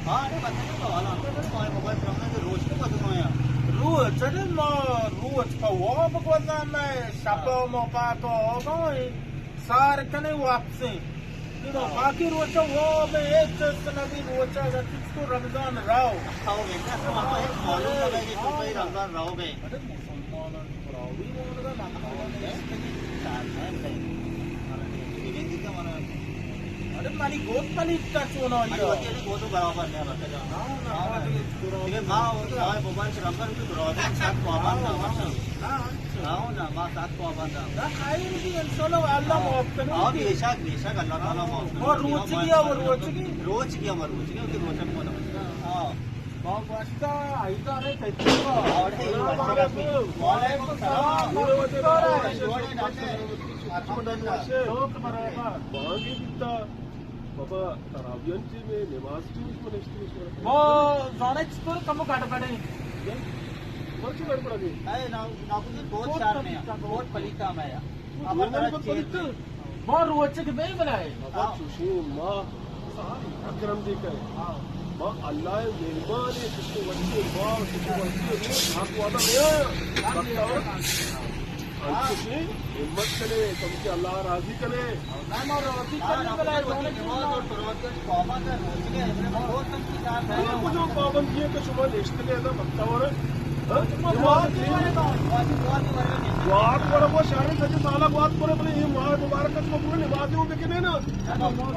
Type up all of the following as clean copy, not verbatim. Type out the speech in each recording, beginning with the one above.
हाँ अरे बताने तो वाला हमको तो मोबाइल रमना जो रोज को पता है Ruột cho nên mà ruột phải quá bất quan là mày sắp vào mà ba có nói sao cái này hoạt sinh nhưng mà ba cái ruột cho quá mày hết cho nên bị ruột cho nên cái Ramadan rau खाओ बेटा तो वहाँ एक मालूम लगा कि तुम भाई रमजान रहोगे अरे मुसलमान रावी मोहन का नाम अरे मारी गोद पली इतना चुना अरे वो तो बहुत बराबर है बता जाओ लेकिन माँ वो तो हमारे मोबाइल से रमजान की रोज़े साथ पाबंद ना मतलब आओ ना माँ साथ पाबंद ना खाई नहीं इंशाल्लाह अल्लाह माफ करे आओ बेशक बेशक अल्लाह ताला माफ करे और रोज की या वो रोज की रोज की हमारे रोज की उसकी रोज़ को ना हाँ बहुत वास्ता आइता नहीं कहते हो और है वालेकुम सलाम बाबा तरावियांची में नमाज की उसमें नेक्स्ट वो जाने तो कम काट पड़े वर्ष गड़बड़ा गई अरे ना नाकुजी बहुत शार में बहुत पलीता में या अब तरह चेक बहुत रोचक नहीं बनाए बाबा चुशी माँ अकरम जी का माँ अल्लाह मेहमान है किसको बच्चे माँ किसको बच्चे हाथ वादा नहीं चुशी हिम्मत करे तुमसे अल्लाह राजी करे कुछ पाबंद किए तो सुबह नेक्स्ट ले ना बत्तावर वाद पर वो शारी सजे साला वाद पर बोले ये माह मुबारक को पूरे नमाज़ी हो के ना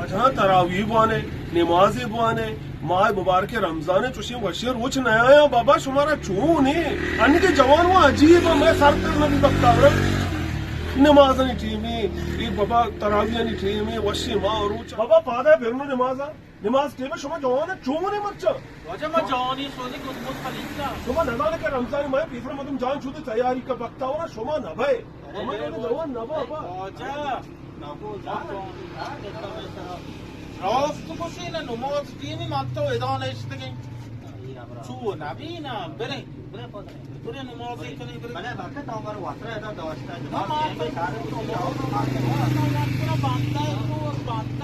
अच्छा तरावी बने नमाज़ी बने माह मुबारक रमजान चुशी वशीर रोच नया बाबा शुमारा चू ने अन्य के जवान वो अजीब मैं सर करना भी बत्तावर नमाज नहीं टीमी ये बाबा तरावी नहीं टीमी वशी माह रोच बाबा पादा फिर नमाज नमाज टीमी शुमा जवान है चू ने मर्चा वजह मैं जानी सोने को बहुत फलीता शुमा नमाज का रमजान में तीसरा मदम जान छूते तैयारी का बक्ता हो ना शुमा नभे हमारे जवान नभा बाबा वजह रास्त को से ना नमाज टीमी मात्तो इदान इश्तगे चू नबीना बरे पूरे नमाज ही करें बरे मैंने बात तो हमारे वाटर है ना दोस्त है हम आप सारे तो पूरा बांधता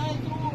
है तो